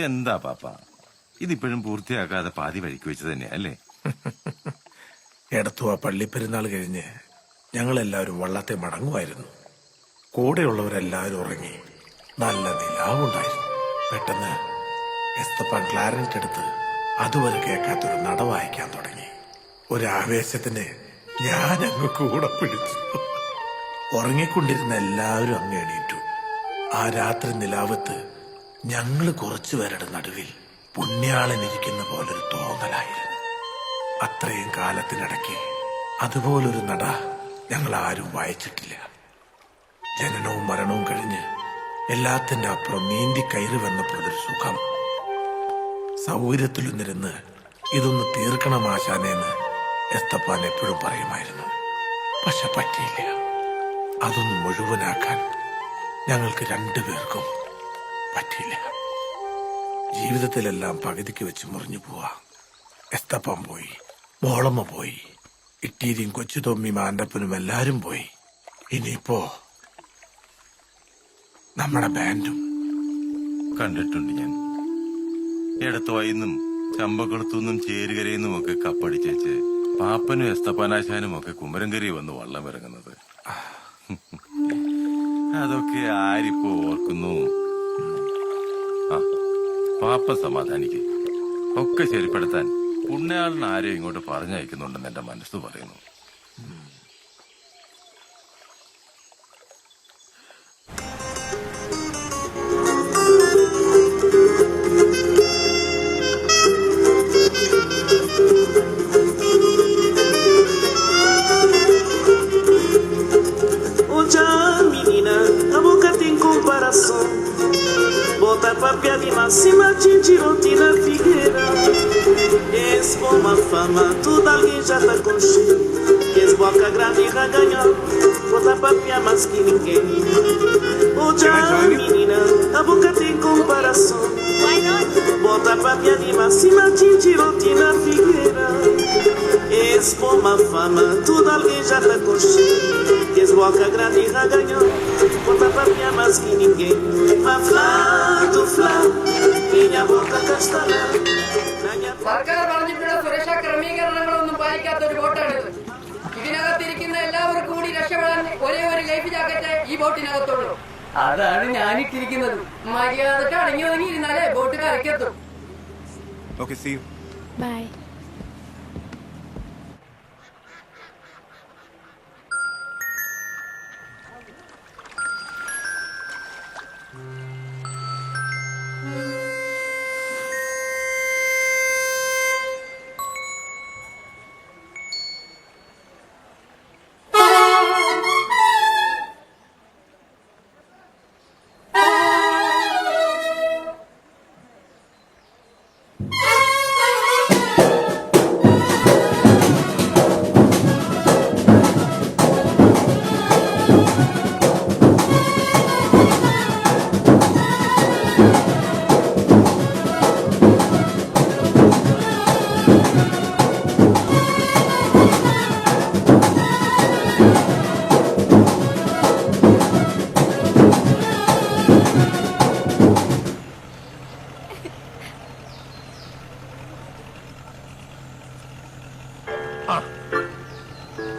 എന്താ പാപ്പ, ഇതിപ്പോഴും പൂർത്തിയാക്കാതെ പാതി വഴിക്ക് വെച്ച് തന്നെയാ അല്ലേ? എടത്തുവ പള്ളിപ്പെരുന്നാൾ കഴിഞ്ഞ് ഞങ്ങളെല്ലാവരും വള്ളത്തെ മടങ്ങുമായിരുന്നു. കൂടെയുള്ളവരെല്ലാവരും ഉറങ്ങി. നല്ല നിലാവുണ്ടായിരുന്നു. പെട്ടെന്ന് എസ്തപ്പാൻ ക്ലാരനറ്റ് എടുത്ത് അതുവരെ കേൾക്കാത്തൊരു നട വായിക്കാൻ തുടങ്ങി. ഒരാവേശത്തിന് ഞാൻ അങ്ങ് കൂടെ പിടിച്ചു. ഉറങ്ങിക്കൊണ്ടിരുന്ന എല്ലാവരും അങ്ങ് എണീറ്റു. ആ രാത്രി നിലാവത്ത് ഞങ്ങൾ കുറച്ചുപേരുടെ നടുവിൽ പുണ്യാളനിരിക്കുന്ന പോലൊരു തോന്നലായിരുന്നു. അത്രയും കാലത്തിനിടയ്ക്ക് അതുപോലൊരു നട ഞങ്ങൾ ആരും വായിച്ചിട്ടില്ല. ജനനവും മരണവും കഴിഞ്ഞ് എല്ലാത്തിന്റെ അപ്പുറം നീന്തി കയറി വന്നപ്പോഴൊരു സുഖം. സൗകര്യത്തിലൊന്നിരുന്ന് ഇതൊന്ന് തീർക്കണം ആശാനേന്ന് എസ്തപ്പാൻ എപ്പോഴും പറയുമായിരുന്നു. പക്ഷെ പറ്റിയില്ല. അതൊന്ന് മുഴുവനാക്കാൻ ഞങ്ങൾക്ക് രണ്ടുപേർക്കും പറ്റിയില്ല. ജീവിതത്തിലെല്ലാം പകുതിക്ക് വെച്ച് മുറിഞ്ഞു പോവാ. എസ്തപ്പാൻ പോയി, മോളമ്മ പോയി, ഇട്ടീരിയും കൊച്ചുതൊമ്മിയും ആൻ്റപ്പനും എല്ലാരും പോയി. ഇനിയിപ്പോ നമ്മുടെ ബാൻഡും. കണ്ടിട്ടുണ്ട് ഞാൻ. എടത്തുവായിന്നും ചമ്പക്കുളത്തുനിന്നും ചേരുകരയിന്നും ഒക്കെ കപ്പടിച്ചേച്ച് പാപ്പനും എസ്തപ്പാനാശാനും ഒക്കെ കുമരംകരി വന്ന് വള്ളം ഇറങ്ങുന്നത്. അതൊക്കെ ആരിപ്പോ ഓർക്കുന്നു? ആ, പാപ്പ സമാധാനിക്ക്. ഒക്കെ ശരിപ്പെടുത്താൻ പുണ്യാളിന് ആരെയും ഇങ്ങോട്ട് പറഞ്ഞയക്കുന്നുണ്ടെന്ന് എന്റെ മനസ്സ് പറയുന്നു. Bota papel de cima, tintirote na figueira. Esse bom uma fama, tudo alguém já tá com cheiro. Esse boca grande e raganhão, bota papel mais que ninguém. O já menina, a boca tem comparação. Bota papel de cima, tintirote na figueira. Esse bom uma fama, tudo alguém já tá com cheiro. Esse boca grande e raganhão, bota papel mais que ninguém. സർക്കാർ പറഞ്ഞിട്ടുള്ള സുരക്ഷാ ക്രമീകരണങ്ങളൊന്നും പാലിക്കാത്ത ഒരു ബോട്ടാണിത്. ഇതിനകത്തിരിക്കുന്ന എല്ലാവർക്കും കൂടി രക്ഷപ്പെടാൻ ഒരേ ഒരു ലൈഫ് ജാക്കറ്റ് ഈ ബോട്ടിനകത്തുള്ളൂ. അതാണ് ഞാനിട്ടിരിക്കുന്നത്. മര്യാദക്ക് അടങ്ങി ഒതുങ്ങി ഇരുന്നാലേ boat കരക്കെത്തും. Okay, see you. Bye.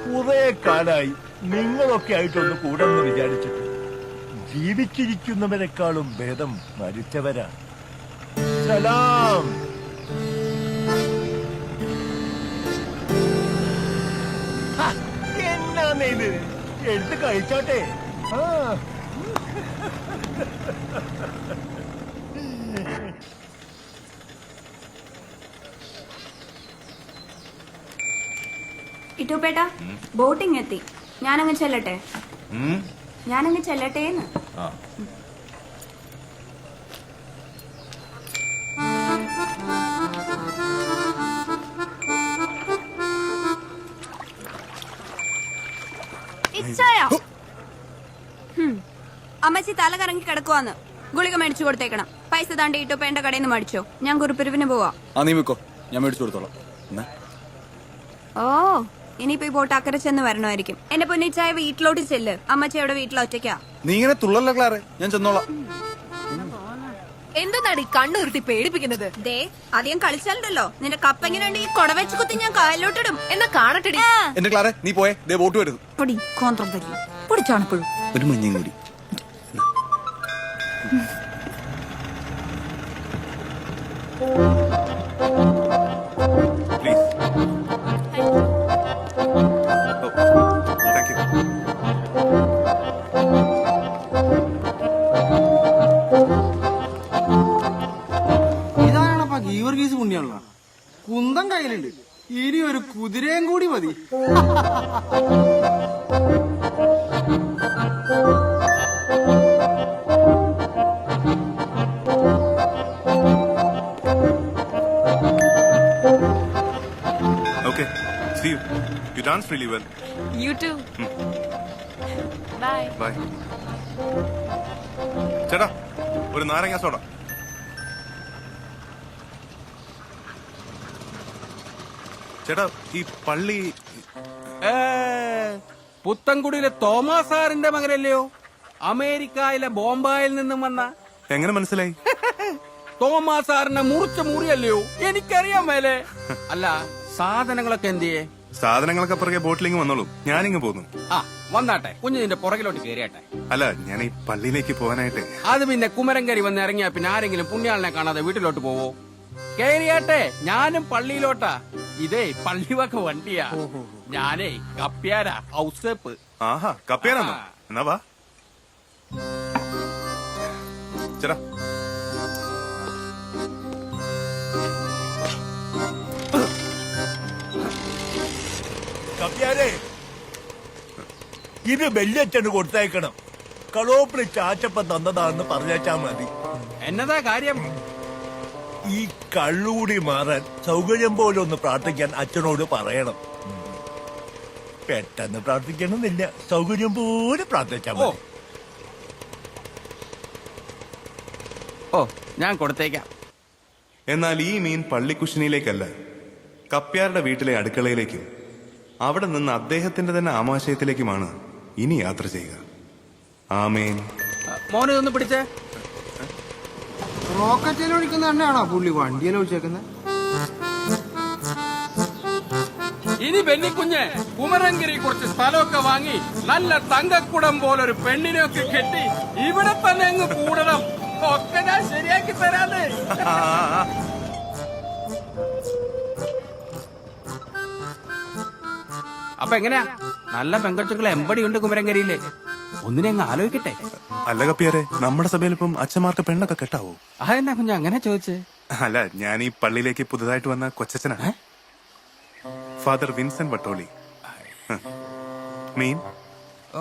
കുറെ കാലായി നിങ്ങളൊക്കെ ആയിട്ടൊന്ന് കൂടെന്ന് വിചാരിച്ചിട്ട്. ജീവിച്ചിരിക്കുന്നവരെക്കാളും ഭേദം മരിച്ചവരാ. സലാം. എന്നാ ഇത് എടുത്ത് കഴിച്ചോട്ടെ. ഇട്ടുപേട്ട ബോട്ടിങ് എത്തി. ഞാനങ്ങ് ചെല്ലട്ടെ. ഞാനങ്ങ് ചെല്ലട്ടേന്ന്. അമ്മച്ചി തല കറങ്ങി കിടക്കുവാന്ന്. ഗുളിക മേടിച്ചു കൊടുത്തേക്കണം. പൈസ താണ്ടി ഇട്ടുപേണ്ട കടയിൽ നിന്ന് മേടിച്ചോ. ഞാൻ കുറുപ്പിരിവിന് പോവാ. ഞാൻ മേടിച്ചു കൊടുത്തോളാം. ഓ, ഇനിയിപ്പോ ഈ ബോട്ട് അക്കരെ ചെന്ന് വരണമായിരിക്കും. എന്റെ പൊന്നിച്ചായ വീട്ടിലോട്ട് ചെല്ല്. അമ്മച്ചി അവിടെ വീട്ടിൽ ഒറ്റയ്ക്കാ. നീ ഇങ്ങനെ തുള്ളല്ല ക്ലാറെ, ഞാൻ ചെന്നോളാം. എന്തെന്നാണ് ഈ കണ്ണുരുട്ടി പേടിപ്പിക്കുന്നത്? ദേ അധികം കളിച്ചാലുണ്ടല്ലോ നിന്റെ കപ്പ ഈ കൊട വെച്ച് കുത്തി ഞാൻ കാലിലോട്ടിടും. എന്നാ കാണട്ടെടി. എന്റെ ക്ലാരെ നീ പോയേ, ദേ ബോട്ട് വരുന്നു. പൊടിച്ചാണപ്പോഴും ഒരു മഞ്ഞയും കൂടി. ഇതാണപ്പാ ഗീവർഗീസ് പുണ്യാണല്ലോ. കുന്തം കയ്യിലുണ്ട്, ഇനി ഒരു കുതിരയും കൂടി മതി. Okay, see you. You dance really well. You too. Bye. Bye. ചേട്ടാ ഒരു നാരങ്ങ സോഡ. ചേട്ടാ ഈ പള്ളി പുത്തൻകുടിയിലെ തോമസ് സാറിന്റെ മകനല്ലയോ? അമേരിക്കയിലെ ബോംബായിൽ നിന്നും വന്ന. എങ്ങനെ മനസ്സിലായി? തോമസ് സാറിന്റെ മുറിച്ച മുറിയല്ലയോ? എനിക്കറിയാൻ മേലെ. അല്ല സാധനങ്ങളൊക്കെ എന്തിയേ? സാധനങ്ങളൊക്കെ പുറകെ ബോട്ടിലിങ് വന്നോളൂ, ഞാനിങ്ങ് പോന്നു. ആ വന്നാട്ടെ, കുഞ്ഞിന്റെ പുറകിലോട്ട് കയറിയാട്ടെ. അല്ല ഞാൻ ഈ പള്ളിയിലേക്ക് പോകാനായിട്ട്. അത് പിന്നെ കുമരങ്കരി വന്ന് ഇറങ്ങിയാ പിന്നെ ആരെങ്കിലും പുണ്യാളിനെ കാണാതെ വീട്ടിലോട്ട് പോവോ? കയറിയാട്ടെ, ഞാനും പള്ളിയിലോട്ടാ. ഇതേ പള്ളിവക വണ്ടിയാ. ഞാനേ കപ്പ്യാരാ, ഔസേപ്പ്. ആഹാ കപ്പയാനാണോ? എന്നാ വാ ചേട്ടാ. കപ്പ്യാരെ, ഇത് വെള്ളിയച്ഛന് കൊടുത്തയക്കണം. കളോപ്പിളി ചാച്ചപ്പ തന്നതാണെന്ന് പറഞ്ഞാച്ചാ മതി. എന്നതാ കാര്യം? ഈ കള്ളുകൂടി മാറാൻ സൗകര്യം പോലെ ഒന്ന് പ്രാർത്ഥിക്കാൻ അച്ഛനോട് പറയണം. പെട്ടെന്ന് പ്രാർത്ഥിക്കണമെന്നില്ല, സൗകര്യം പോലെ പ്രാർത്ഥിച്ചാ മതി. ഓ ഞാൻ കൊടുത്തേക്കാം. എന്നാൽ ഈ മീൻ പള്ളിക്കുശിനിയിലേക്കല്ല, കപ്പ്യാരുടെ വീട്ടിലെ അടുക്കളയിലേക്കും അവിടെ നിന്ന് അദ്ദേഹത്തിന്റെ തന്നെ ആമാശയത്തിലേക്കുമാണ് ഇനി യാത്ര ചെയ്യുക. ആമേൻ. മോനെ ഒന്ന് പിടിച്ചേ. റോക്കറ്റിൽ ഒഴിക്കുന്ന എണ്ണയാണോ പുള്ളി വണ്ടിയിൽ ഒഴിച്ചേക്കുന്നത്? ഇനി ബെന്നിക്കുഞ്ഞ് കുമരങ്കരി കുറച്ച് സ്ഥലമൊക്കെ വാങ്ങി നല്ല തങ്കക്കുടം പോലൊരു പെണ്ണിനെയൊക്കെ കെട്ടി ഇവിടെ തന്നെ അങ്ങ് കൂടണം. ഒക്കെ ഞാൻ ശരിയാക്കി തരാതെ. അപ്പൊ എങ്ങനെയാ? നല്ല പെങ്കൊച്ചുകളെ എമ്പടിയുണ്ട് കുമരങ്കരിയില്. ഒന്നിനെ അങ്ങ് ആലോചിക്കട്ടെ. അല്ല കപ്പ്യാരെ, നമ്മുടെ സഭയിൽ ഇപ്പം അച്ഛന്മാർക്ക് പെണ്ണൊക്കെ കെട്ടാവോ? അതെന്നാ കുഞ്ഞ് അങ്ങനെ ചോദിച്ചേ? അല്ല ഞാൻ ഈ പള്ളിയിലേക്ക് പുതുതായിട്ട് വന്ന കൊച്ചച്ഛനാണ്, ഫാദർ വിൻസെന്റ് വട്ടോളി. മീൻ. ഓ